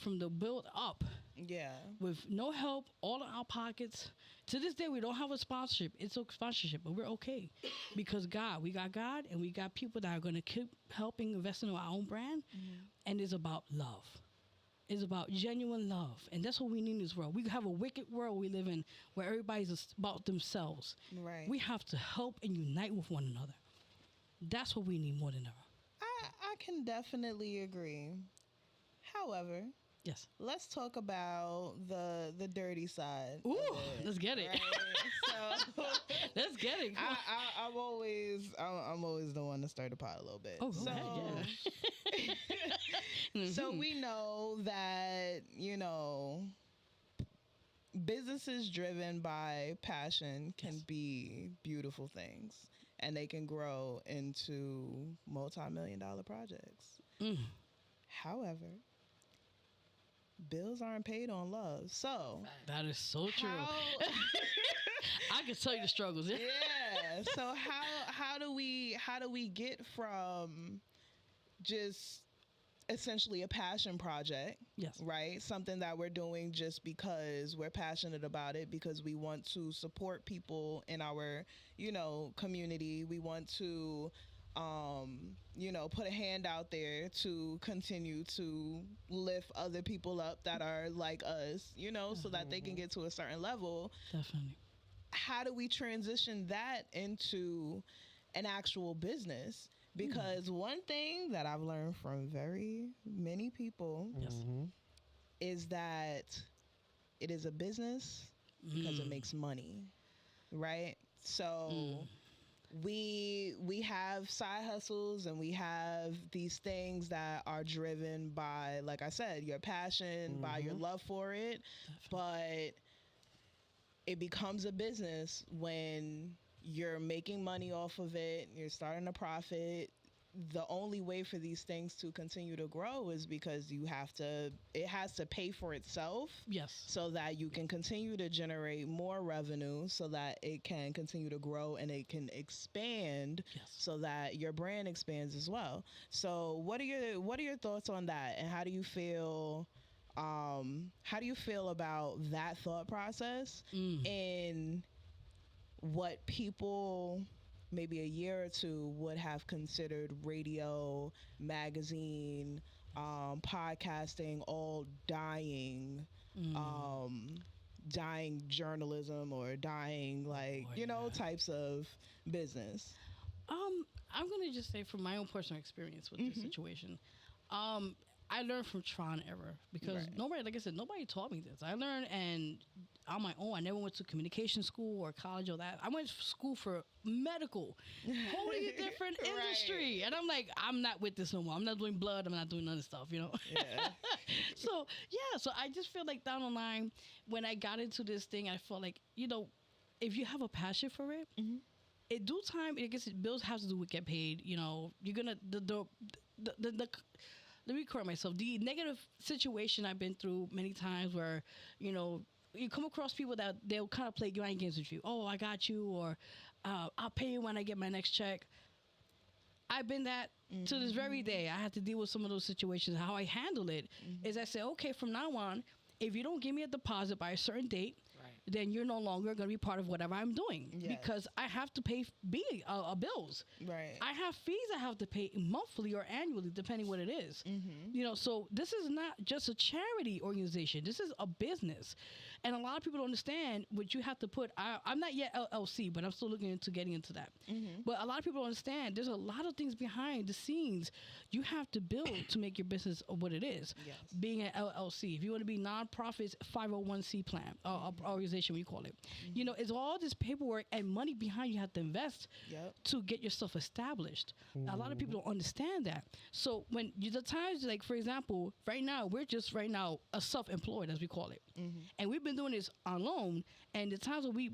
from the build up. Yeah. With no help, all in our pockets. To this day, we don't have a sponsorship. It's a sponsorship, but we're okay. Because we got God, and we got people that are going to keep helping investing in our own brand. And it's about love. It's about genuine love. And that's what we need in this world. We have a wicked world we live in where everybody's about themselves. Right. We have to help and unite with one another. That's what we need more than ever. I can definitely agree. However, yes, let's talk about the dirty side. Ooh, let's get it. Right? So let's get it. I'm always the one to stir the pot a little bit. Oh, go ahead, yeah. So we know that, you know, businesses driven by passion can be beautiful things, and they can grow into multi-million-dollar projects. However, bills aren't paid on love. So that is so true. I can tell you the struggles. Yeah. So how do we get from just essentially a passion project. Yes. Right? Something that we're doing just because we're passionate about it, because we want to support people in our, community. We want to, put a hand out there to continue to lift other people up that are like us, so that they can get to a certain level. Definitely. How do we transition that into an actual business? Because one thing that I've learned from very many people is that it is a business because it makes money, right? So we have side hustles, and we have these things that are driven by, like I said, your passion, by your love for it. But it becomes a business when you're making money off of it, you're starting a profit. The only way for these things to continue to grow is because it has to pay for itself. Yes. So that you can continue to generate more revenue, so that it can continue to grow and it can expand. Yes. So that your brand expands as well. So what are your thoughts on that, and how do you feel about that thought process in what people maybe a year or two would have considered radio, magazine, podcasting, all dying journalism, or dying types of business? I'm gonna just say from my own personal experience with this situation, I learned from trial and error, because nobody, like I said, nobody taught me this. I learned and on my own. I never went to communication school or college or that. I went to school for medical, wholly different industry. And I'm like, I'm not with this no more. I'm not doing blood. I'm not doing none of this stuff, Yeah. So I just feel like down the line, when I got into this thing, I felt like, if you have a passion for it, in due time, I guess bills have to do with get paid. You're gonna let me correct myself. The negative situation I've been through many times, where you come across people that they'll kind of play mind games with you. Oh, I got you, or I'll pay you when I get my next check. I've been that to this very day. I had to deal with some of those situations. How I handle it is I say, okay, from now on, if you don't give me a deposit by a certain date, then you're no longer going to be part of whatever I'm doing, because I have to pay bills. Right. I have fees I have to pay monthly or annually, depending what it is. So this is not just a charity organization. This is a business. And a lot of people don't understand what you have to put. I'm not yet LLC, but I'm still looking into getting into that. But a lot of people don't understand there's a lot of things behind the scenes you have to build to make your business what it is. Yes. Being an LLC, if you want to be nonprofits, 501c plan, organization, we call it. It's all this paperwork and money behind you have to invest to get yourself established. A lot of people don't understand that. So when the times, like for example, right now we're just a self-employed, as we call it, and we've been doing this on loan. And the times when we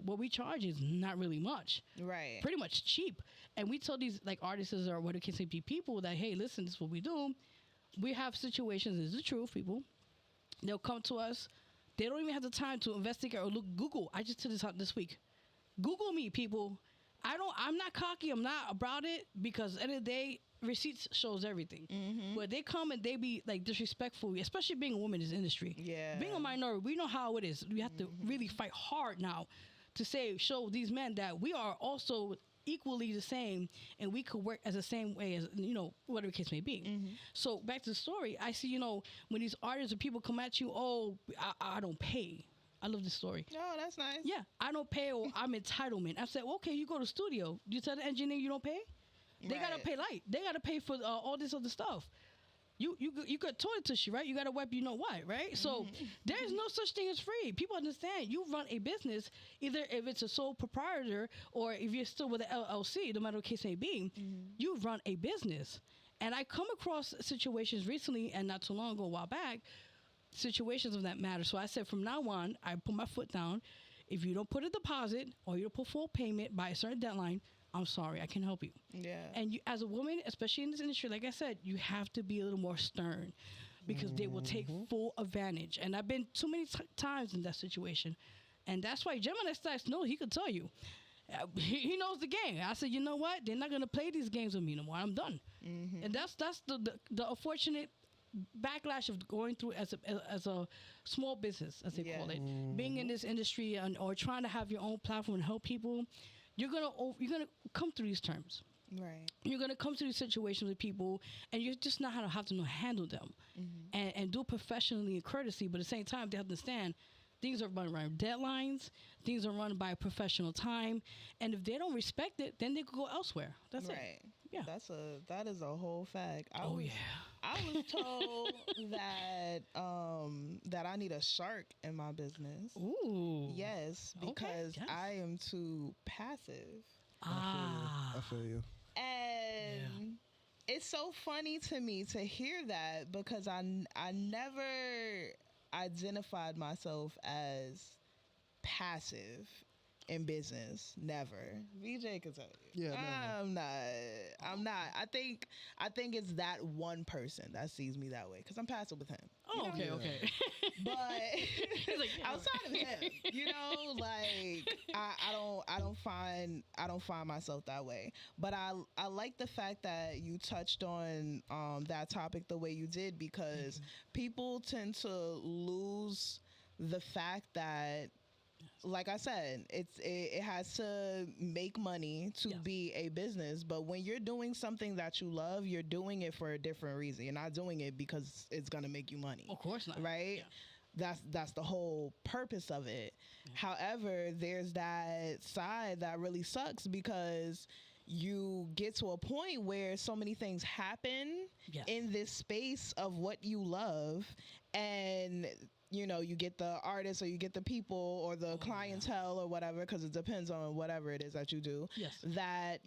what we charge is not really much, right? Pretty much cheap. And we tell these like artists or what it can say be people that, hey, listen, this is what we do. We have situations. This is the truth, people. They'll come to us. They don't even have the time to investigate or look. Google. I just did this out this week. Google me, people. I'm not cocky. I'm not about it, because at the end of the day, receipts shows everything. But they come and they be like disrespectful, especially being a woman in this industry. Yeah. Being a minority, we know how it is. We have to really fight hard now to show these men that we are also equally the same, and we could work as the same way as whatever the case may be. So back to the story, I see when these artists or people come at you, oh, I don't pay. I love this story. Oh, that's nice. Yeah, I don't pay, or I'm entitlement. I said, well, okay, you go to the studio. You tell the engineer you don't pay? They gotta pay light. They gotta pay for all this other stuff. You got toilet tissue, right? You gotta wipe you know what, right? So there's no such thing as free. People understand you run a business, either if it's a sole proprietor or if you're still with an LLC, no matter what case may be, you run a business. And I come across situations recently and not too long ago, a while back, situations of that matter. So I said, from now on, I put my foot down. If you don't put a deposit or you don't put full payment by a certain deadline, I'm sorry, I can help you. Yeah. And you, as a woman, especially in this industry, like I said, you have to be a little more stern, because they will take full advantage. And I've been too many times in that situation. And that's why Gemini Stacks knows, he could tell you. He knows the game. I said, you know what? They're not gonna play these games with me no more. I'm done. And that's the unfortunate backlash of going through as a small business, as they call it, being in this industry or trying to have your own platform and help people. You're gonna come through these terms. Right. You're gonna come to these situations with people, and you're just not how to know handle them, and do it professionally and courtesy. But at the same time, they have to understand things are run around deadlines. Things are run by professional time, and if they don't respect it, then they could go elsewhere. That's Right. it. Yeah. That is a whole fact. I was told that I need a shark in my business. Ooh. Yes, because yes. I am too passive. I feel you. And it's so funny to me to hear that because I never identified myself as passive in business. Never. VJ can tell you. Yeah, never. I'm not. I think it's that one person that sees me that way because I'm passive with him. Oh, okay, okay. But Like, yeah, outside of him, like I don't find myself that way. But I like the fact that you touched on that topic the way you did because people tend to lose the fact that, like I said, it has to make money to be a business. But when you're doing something that you love, you're doing it for a different reason. You're not doing it because it's gonna make you money. Of course not. Right? Yeah. That's the whole purpose of it. Yeah. However, there's that side that really sucks because you get to a point where so many things happen in this space of what you love, and you get the artists or you get the people or the clientele or whatever, because it depends on whatever it is that you do, that,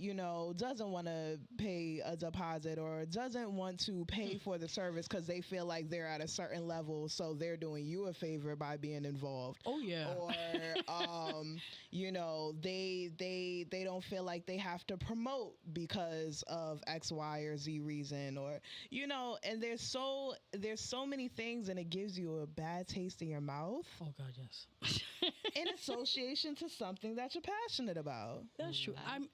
doesn't want to pay a deposit or doesn't want to pay for the service because they feel like they're at a certain level, so they're doing you a favor by being involved. Oh, yeah. Or, they don't feel like they have to promote because of X, Y, or Z reason, or, and there's so many things, and it gives you a bad taste in your mouth. Oh God, yes. In association to something that you're passionate about. That's true. I'm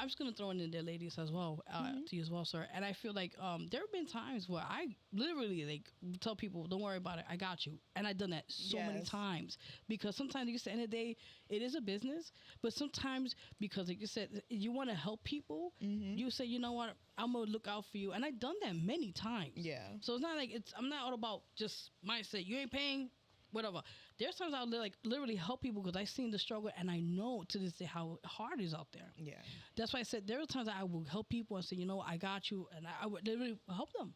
just gonna throw in there, ladies, as well, to you as well, sir. And I feel like there have been times where I literally tell people, "Don't worry about it, I got you," and I've done that so many times because sometimes, at the end of the day, it is a business, but sometimes because, like you said, you want to help people, you say, you know what, I'm gonna look out for you, and I've done that many times. Yeah. So it's not like I'm not all about just mindset. You ain't paying, whatever. There's times I'll literally help people because I've seen the struggle, and I know to this day how hard it is out there. Yeah. That's why I said there are times that I will help people and say, I got you, and I would literally help them.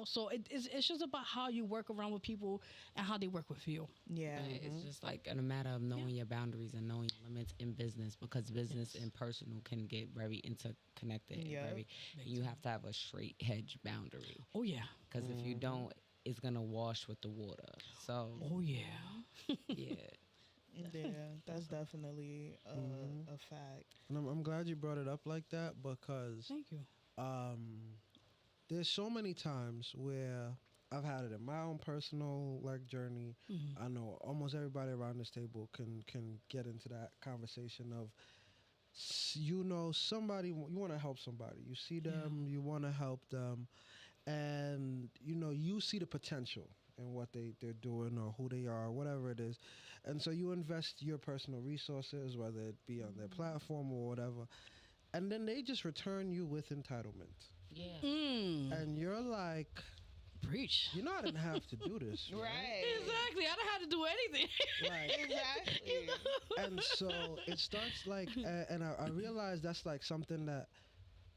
So it's just about how you work around with people and how they work with you. Yeah. But it's just like in a matter of knowing your boundaries and knowing your limits in business, because business and personal can get very interconnected. And you have to have a straight hedge boundary. Oh yeah. Because if you don't, it's gonna wash with the water. So. Oh yeah. Yeah. Yeah, that's definitely a fact. And I'm glad you brought it up like that because thank you. There's so many times where I've had it in my own personal journey. I know almost everybody around this table can get into that conversation of somebody, you want to help somebody. You see them, you want to help them, and you see the potential in what they're doing or who they are, whatever it is. And so you invest your personal resources, whether it be on their platform or whatever, and then they just return you with entitlement. Yeah. And you're like, preach. I didn't have to do this. Right. Exactly. I don't have to do anything. Exactly. And so it starts and I realize that's something that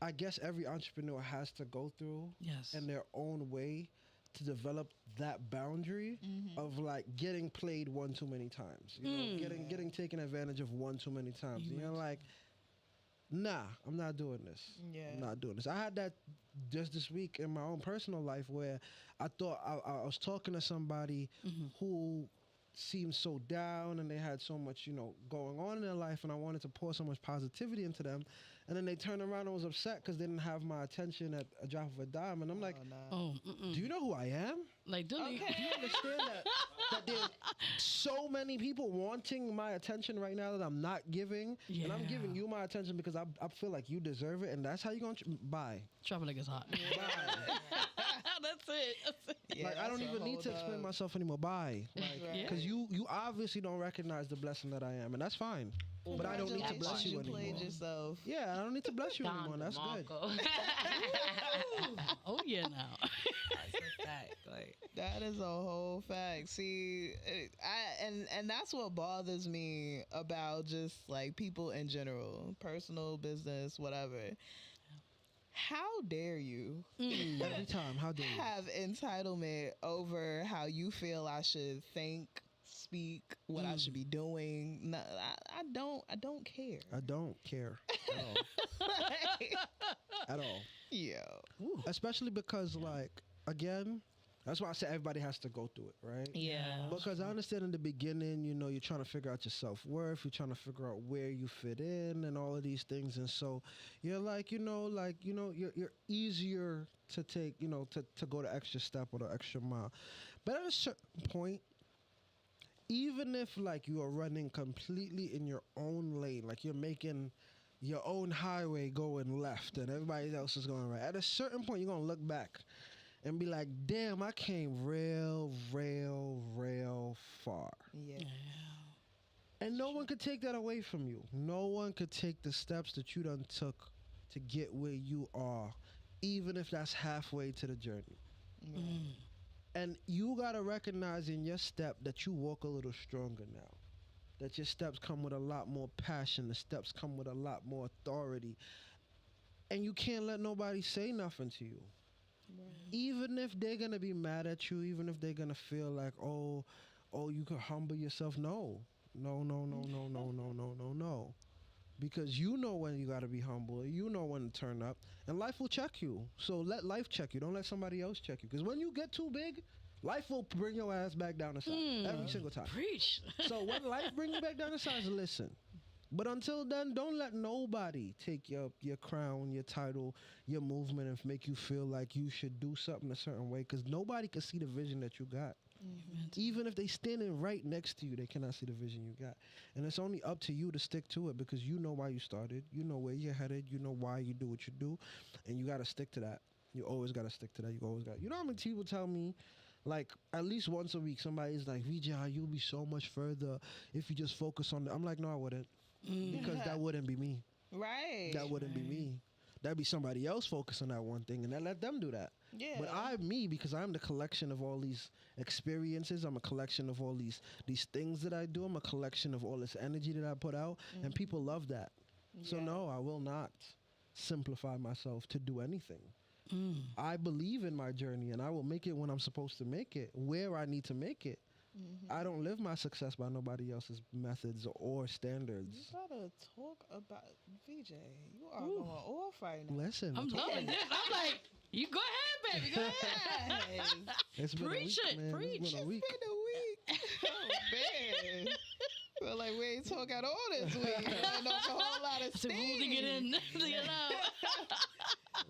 I guess every entrepreneur has to go through in their own way to develop that boundary of getting played one too many times. Getting taken advantage of one too many times. Nah, I'm not doing this. Yeah. I'm not doing this. I had that just this week in my own personal life where I thought I was talking to somebody who seemed so down and they had so much, going on in their life, and I wanted to pour so much positivity into them. And then they turned around and was upset because they didn't have my attention at a drop of a dime. And I'm like, do you know who I am? Like, Do you understand that there's so many people wanting my attention right now that I'm not giving? Yeah. And I'm giving you my attention because I feel like you deserve it. And that's how you're going to bye. Travel like it's hot. Bye. That's it. Yeah, like, I don't even need to explain myself anymore. Bye. Because you obviously don't recognize the blessing that I am. And that's fine. But I don't need to bless you anymore. Played yourself. Yeah, I don't need to bless you anymore. That's good. Oh yeah, now. That's a fact. Like, that is a whole fact. See, and that's what bothers me about just like people in general, personal, business, whatever. How dare you? Every time, how dare you? Have entitlement over how you feel I should think, speak, what I should be doing. No, I don't care. I don't care at all. At all. Yo. Especially because, like, again, that's why I say everybody has to go through it, right? Yeah. Because I understand in the beginning, you're trying to figure out your self-worth, you're trying to figure out where you fit in and all of these things. And so you're like, you're easier to take, to go the extra step or the extra mile. But at a certain point, even if like you are running completely in your own lane, like you're making your own highway going left and everybody else is going right, at a certain point you're going to look back and be like, damn, I came real far. Yeah. And no one could take that away from you. No one could take the steps that you done took to get where you are, even if that's halfway to the journey. And you got to recognize in your step that you walk a little stronger now. That your steps come with a lot more passion. The steps come with a lot more authority. And you can't let nobody say nothing to you. Even if they're going to be mad at you, even if they're going to feel like, oh, you can humble yourself. No. Because you know when you got to be humble. You know when to turn up. And life will check you. So let life check you. Don't let somebody else check you. Because when you get too big, life will bring your ass back down the side. Every single time. Preach. So when life brings you back down the side, listen. But until then, don't let nobody take your crown, your title, your movement, and make you feel like you should do something a certain way. Because nobody can see the vision that you got. Even if they standing right next to you, they cannot see the vision you got. And it's only up to you to stick to it because you know why you started. You know where you're headed. You know why you do what you do. And you got to stick to that. You always got to stick to that. You always got. You know how many people tell me, like, at least once a week, somebody's like, VJ, you'll be so much further if you just focus on it. I'm like, no, I wouldn't. Because that wouldn't be me. Right. That wouldn't be me. That'd be somebody else focus on that one thing, and then let them do that. Yeah. But I'm me because I'm the collection of all these experiences. I'm a collection of all these things that I do. I'm a collection of all this energy that I put out, and people love that. So no, I will not simplify myself to do anything. I believe in my journey, and I will make it when I'm supposed to make it, where I need to make it. I don't live my success by nobody else's methods or standards. You gotta talk about VJ. You are going off right now. Listen, I'm loving this. I'm like, you go ahead, baby. Go ahead. it's been Preach a week, it, man. preach. It's been a week. It's been a week. Oh man. Feel like we ain't talk at all this week. I know a whole lot of So steam. holding it in.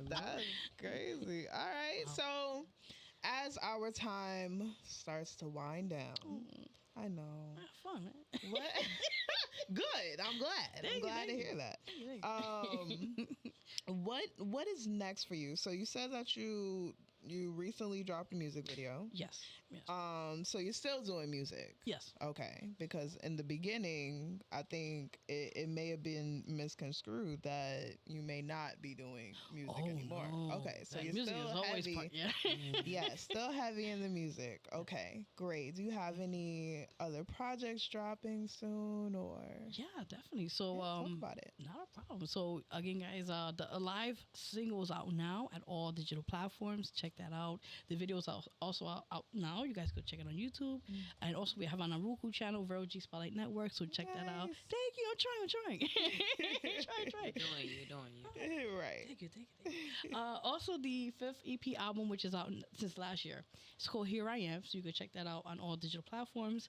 That's crazy. All right. So as our time starts to wind down, I know. Fun, man. What? Good. I'm glad. I'm glad to hear that. What is next for you? So you said that you recently dropped a music video. Yes. Yes. So you're still doing music. Yes. Okay, because in the beginning, I think it may have been misconstrued that you may not be doing music anymore. No. Okay, so That you're music still is always heavy. part, yeah. Yeah, still heavy in the music. Okay, great. Do you have any other projects dropping soon, or? Yeah, definitely. So, Talk about it. not a problem. So again, guys, the Alive single is out now at all digital platforms. Check check that out. The videos are also out now. You guys go check it on YouTube. And also we have on our Roku channel, Vero G Spotlight Network. So check that out. Nice. Thank you. I'm trying. try. You're doing you. Right. Thank you. Also, the 5th EP album, which is out since last year, it's called Here I Am. So you can check that out on all digital platforms.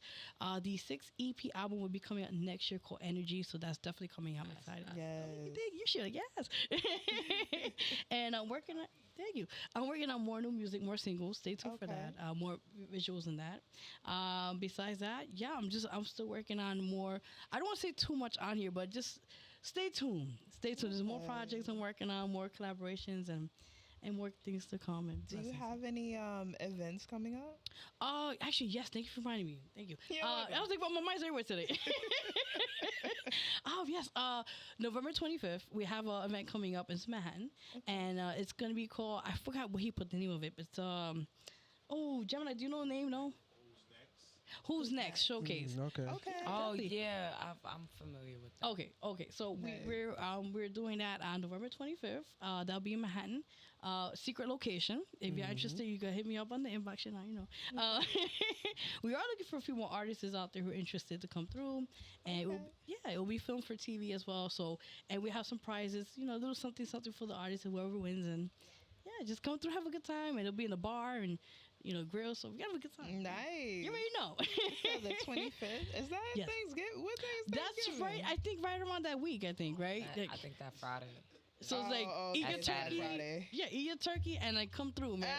The 6th EP album will be coming out next year called Energy. So that's definitely coming out. I'm excited. Yes. You should, yes. And I'm working on. Thank you. I'm working on more new music, more singles. Stay tuned for Okay. that. More visuals in that. Besides that, yeah, I'm still working on more. I don't want to say too much on here, but just stay tuned. Stay tuned. There's more projects I'm working on, more collaborations, and more things to come. And Do you have any events coming up? Actually, yes. Thank you for reminding me. Thank you. You're I welcome. was thinking about my mind's everywhere today. Oh yes. November 25th, we have an event coming up in Manhattan, and it's gonna be called. I forgot what he put the name of it, but it's Oh, Gemini, do you know the name? No. Who's next? Showcase. Okay. Okay. Oh Exactly. yeah, I'm familiar with that. Okay. So Nice. we're doing that on November 25th. That'll be in Manhattan. Secret location. If you're interested, you can hit me up on the inbox. You know. We are looking for a few more artists out there who are interested to come through, and it will be filmed for TV as well. So, and we have some prizes. A little something for the artists and whoever wins, and yeah, just come through, have a good time, and it'll be in the bar and grill. So we gotta have a good time. Nice. You already know. So the 25th. Is that Yes. Thanksgiving? What day is That's Thanksgiving? right. I think right around that week. I think right. I think that Friday. So it's like eat your That's turkey. Friday. Yeah, eat your turkey and like come through, man.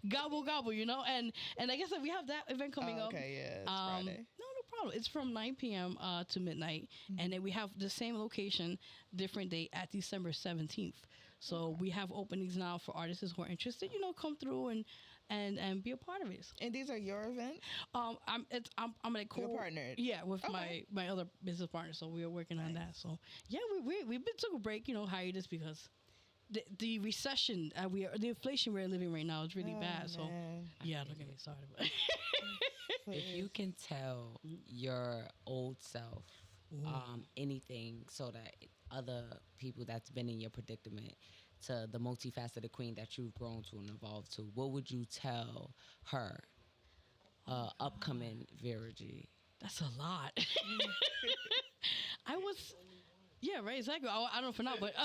Gobble gobble, and I guess that we have that event coming up. Okay, yeah, it's Friday. No problem. It's from 9 p.m. To midnight, and then we have the same location, different date at December 17th. So we have openings now for artists who are interested. Come through and be a part of it. And these are your events? I'm like You're partnered? Yeah, with Okay. my other business partner. So we are working on that. So yeah, we've been took a break, hiatus because the recession the inflation we're living right now is really bad. So Man. yeah, don't get me started. But If you can tell your old self anything so that other people that's been in your predicament to the multifaceted queen that you've grown to and evolved to, what would you tell her upcoming Vera G? that's a lot. Yeah, right, exactly. I don't know for now, but I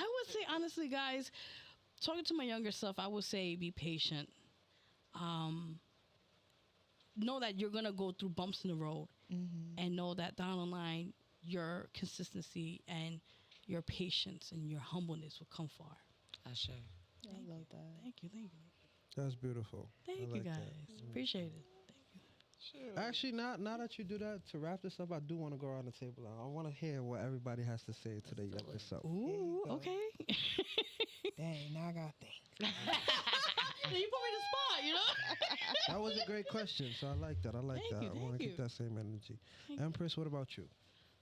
would say honestly, guys, talking to my younger self, I would say be patient. Know that you're gonna go through bumps in the road, and know that down the line, your consistency and your patience and your humbleness will come far. I sure. I love that. Thank you. That's beautiful. Thank I you, like guys. that. Appreciate it. Actually, now that you do that, to wrap this up, I do want to go around the table now. I want to hear what everybody has to say to their younger self. Ooh, okay. Dang, now I got to think. You put me in the spot, That was a great question, so I like that. I like Thank that. you, I want to thank keep you. that same energy. Thank you. Empress, what about you?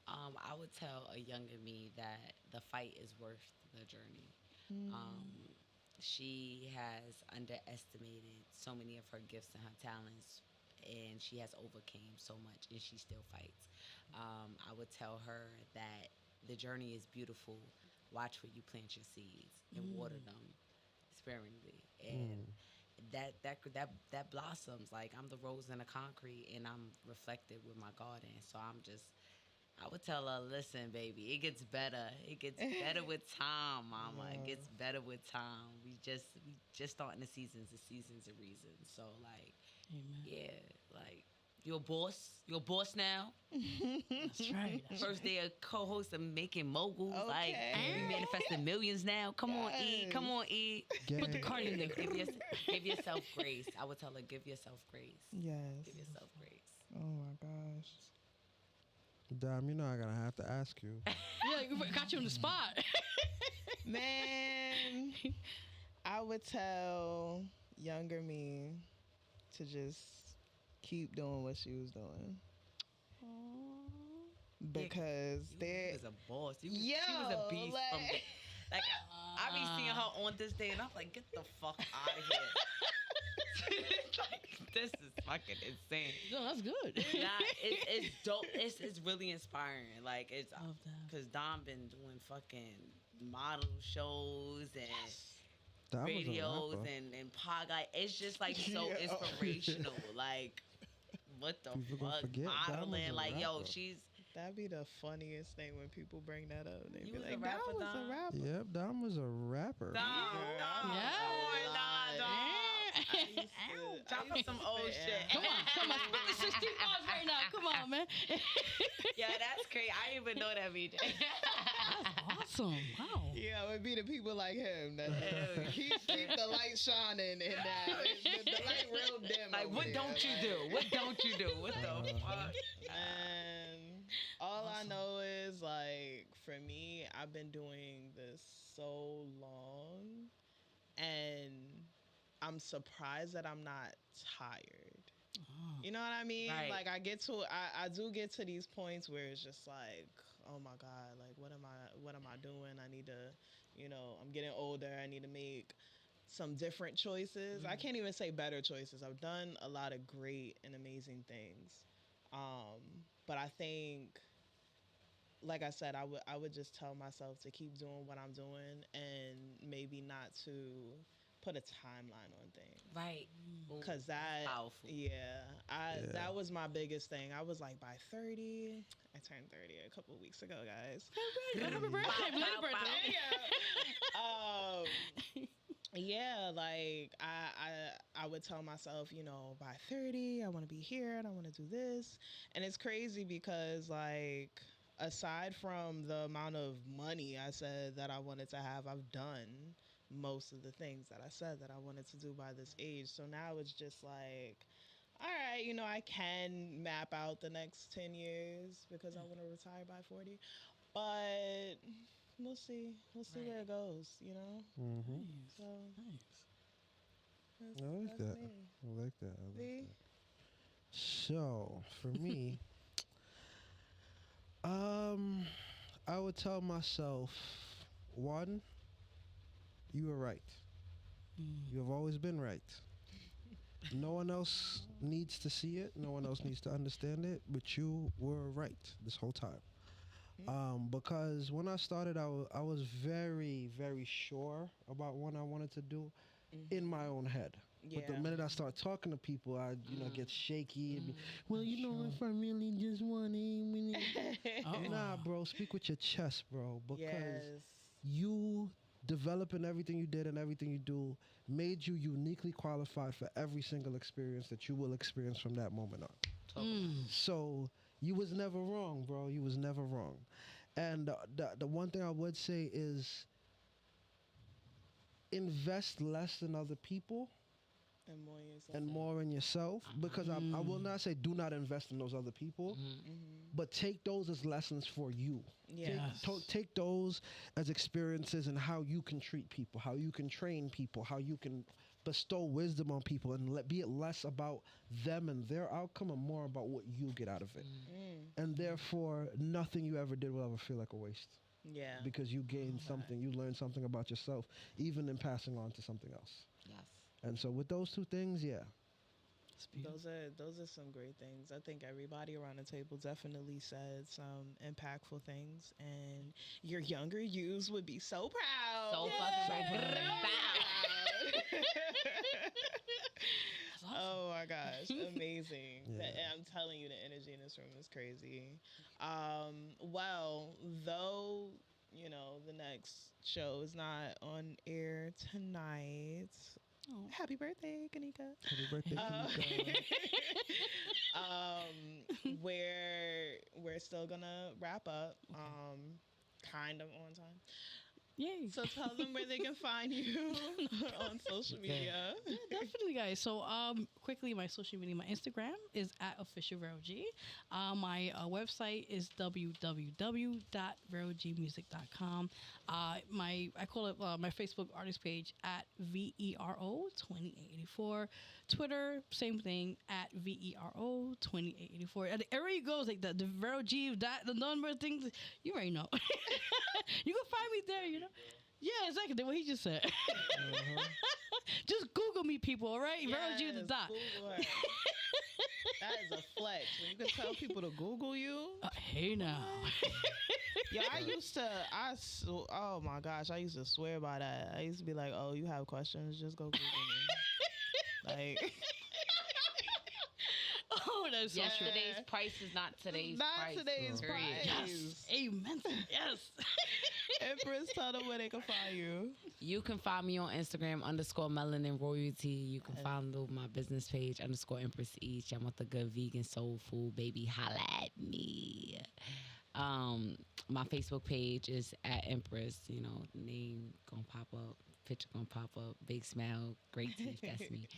I would tell a younger me that the fight is worth the journey. She has underestimated so many of her gifts and her talents, and she has overcame so much, and she still fights. I would tell her that the journey is beautiful. Watch where you plant your seeds and water them sparingly, and that blossoms. Like, I'm the rose in the concrete, and I'm reflected with my garden. So I would tell her, listen, baby, it gets better. It gets better with time, mama. It gets better with time. We just starting the seasons of reason. So like, Amen. yeah, like you're a boss now. That's right. First day of co-host of Making Moguls. Like, Okay. we manifesting millions now. Come on, E. Come on, E. Put the card in there. Give yourself grace. I would tell her, give yourself grace. Yes. Give yourself grace. Oh my gosh. Damn, I gotta have to ask you. Yeah, got you on the spot. Man, I would tell younger me to just keep doing what she was doing. Because You was a boss. She was Yo, a beast like- from the, like I be seeing her on this day, and I'm like, get the fuck out of here. Like, this is fucking insane. No, that's good. Nah, it's dope. It's really inspiring. Like, it's Love that. because Dom been doing fucking model shows and Dom was a radios rapper. and pod. Like it's just like so Yeah. inspirational. Like what the People gonna fuck, forget Dom was modeling? a Like yo, rapper. she's That'd be the funniest thing when people bring that up. They You be was a like, rapper, "That was Dom?" a rapper." Yep, Dom was a rapper. Dom, Yeah. Drop us some old shit. Come on, spit the 16 bars right now. Come on, man. Yeah, that's crazy. I didn't even know that, VJ. Awesome. Wow. Yeah, it would be the people like him that keep the light shining and the light real dim. Like, over what there, don't you like- do? What don't you do? What the fuck? And all I know is like for me, I've been doing this so long, and I'm surprised that I'm not tired. You know what I mean? Right. Like I do get to these points where it's just like, oh my God, like what am I doing? I need to, I'm getting older. I need to make some different choices. I can't even say better choices. I've done a lot of great and amazing things. But I think, like I said, I would just tell myself to keep doing what I'm doing and maybe not to put a timeline on things. Right. Cause that, powerful. that was my biggest thing. I was like, by 30, I turned 30 a couple of weeks ago, guys. Happy birthday. Belated birthday. Yeah, like I would tell myself, by 30, I want to be here and I want to do this. And it's crazy because like aside from the amount of money I said that I wanted to have, I've done most of the things that I said that I wanted to do by this age. So now it's just like, all right, I can map out the next 10 years because I want to retire by 40. But we'll see. We'll see where it goes, Mm-hmm. So Nice. that's, I like that's that. me. I like that. I like V? that. So for me, I would tell myself, one, you were right. You have always been right. No one else needs to see it. No one else needs to understand it. But you were right this whole time. Because when I started, I was very, very sure about what I wanted to do in my own head. But the minute I start talking to people, I get shaky. And be, well, if I really just want it. Nah, bro, speak with your chest, bro. Because you developing everything you did and everything you do made you uniquely qualified for every single experience that you will experience from that moment on. So you was never wrong, bro. You was never wrong. And the one thing I would say is invest less in other people and more in yourself. Because I will not say do not invest in those other people, but take those as lessons for you. Take those as experiences and how you can treat people, how you can train people, how you can bestow wisdom on people, and be it less about them and their outcome and more about what you get out of it. And therefore, nothing you ever did will ever feel like a waste. Yeah. Because you gained something, you learned something about yourself, even in passing on to something else. Yes. And so with those two things, yeah. Those are some great things. I think everybody around the table definitely said some impactful things, and your younger yous would be so proud. So fucking proud. Oh my gosh, amazing. Yeah. I'm telling you, the energy in this room is crazy. Well, though, the next show is not on air tonight. Oh. Happy birthday, Kanika. Happy birthday, Kanika. We're still gonna wrap up, kind of on time. Yay. So tell them where they can find you on social media. Yeah, definitely, guys. So, quickly, my social media, my Instagram is @officialverog. My website is www.verogmusic.com. I call it my Facebook artist page @VERO2884. Twitter, same thing @VERO2884. And everywhere you go, it's like the Vero G, the number things. You already know. You can find me there. Yeah, exactly what he just said. Just Google me, people. All right, Vero G the dot. Google her. That is a flex. When you can tell people to Google you. Hey now. Yeah, oh my gosh, I used to swear by that. I used to be like, oh, you have questions, just go Google me. Like, Oh, that's so true. Yesterday's price is not today's not price. today's Period. price. Yes. Amen. Yes. Empress, tell them where they can find you. You can find me on Instagram _melanin royalty. You can follow my business page _Empress Each. I'm with the good vegan soul food, baby. Holla at me. My Facebook page is at Empress. You know, name gonna pop up, picture gonna pop up, big smile, great teeth. That's me.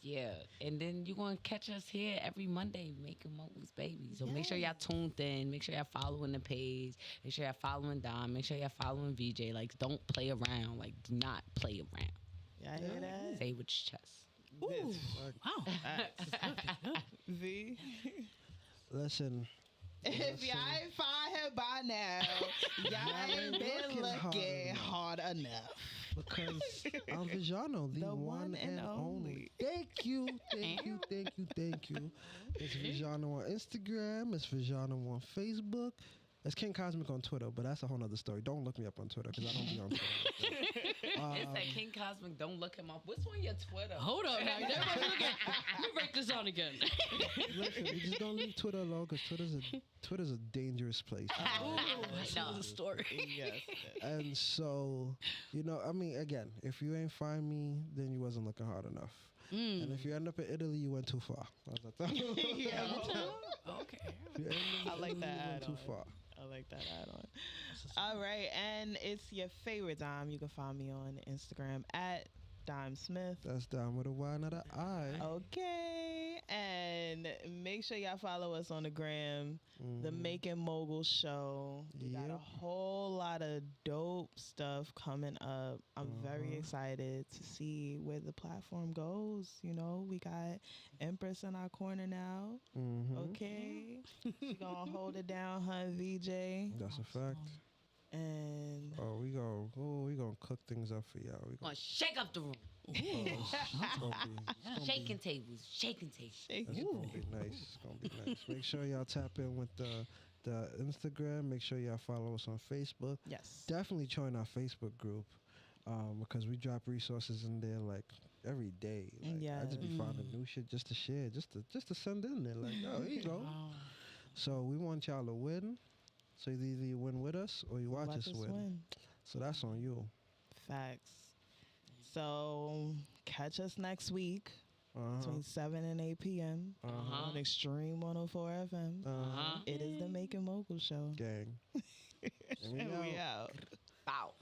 Yeah, and then you're going to catch us here every Monday making moves, baby. So make sure y'all tuned in. Make sure y'all following the page. Make sure y'all following Dom. Make sure y'all following VJ. Like, don't play around. Like, do not play around. Y'all hear that? Say with your chest. Ooh. Wow. V. Listen. If y'all ain't find him by now, y'all ain't been looking hard enough. Because I'm Vijano, the one and only. Thank you. It's Vijano on Instagram. It's Vijano on Facebook. It's King Cosmic on Twitter, but that's a whole other story. Don't look me up on Twitter because I don't be on Twitter. It's that King Cosmic. Don't look him up. What's on your Twitter? Hold on. Now. Everybody look at. Let me break this down again. Listen, we just don't leave Twitter alone because Twitter's a dangerous place. That's another story. Yes. And so, you know, I mean, again, if you ain't find me, then you wasn't looking hard enough. And if you end up in Italy, you went too far. Yeah. Okay. I like that you went too add-on. far. I like that add-on. All right, and it's your favorite Dime. You can find me on Instagram at Dime Smith. That's down with a Y, not an I. Okay, and make sure y'all follow us on the gram, the Making Mogul Show. We got a whole lot of dope stuff coming up. I'm very excited to see where the platform goes. You know, we got Empress in our corner now. Okay, she gonna hold it down, huh, VJ? That's a fact. And we gonna cook things up for y'all. We Gonna shake up the room. Shaking tables. It's gonna be nice. Make sure y'all tap in with the Instagram. Make sure y'all follow us on Facebook. yes, Definitely join our Facebook group because we drop resources in there like every day. Like, I just be finding new shit just to share, just to send in there. Like, oh, here you go. So we want y'all to win. So either you win with us or you watch us win. So that's on you. Facts. So catch us next week between 7 and 8 p.m. on Xtreme 104 FM. It is the Making Mogul Show. Gang. And we out. Bow.